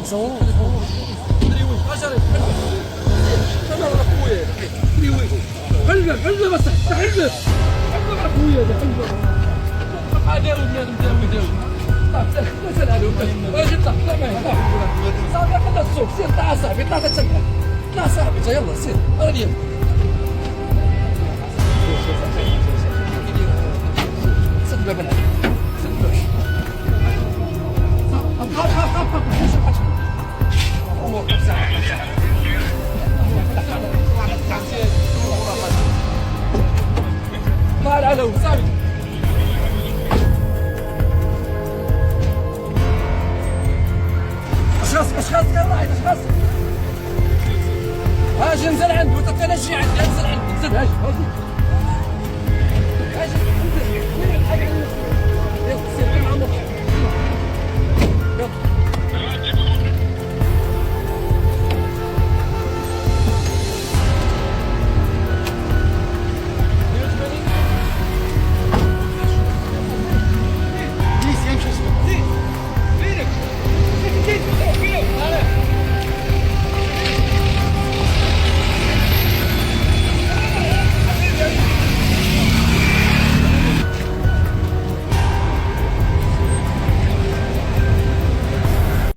زون دري وين اجري انا راه خويا دري وين حلبه بس حلبه مع خويا ده حلبه داوي بنادم داوي مثل هذا واجي طلع معي صافي خلى السوق سير طلع صاحبي طلع تسمع طلع صاحبي يلا سير راني سد باب العين سد باش طلع العلو صافي اشخاص كان رايح اشخاص هاجي نزل عنده تتنجي عندي انزل عندي نزل هاجي يلا سير مع عمرك يلا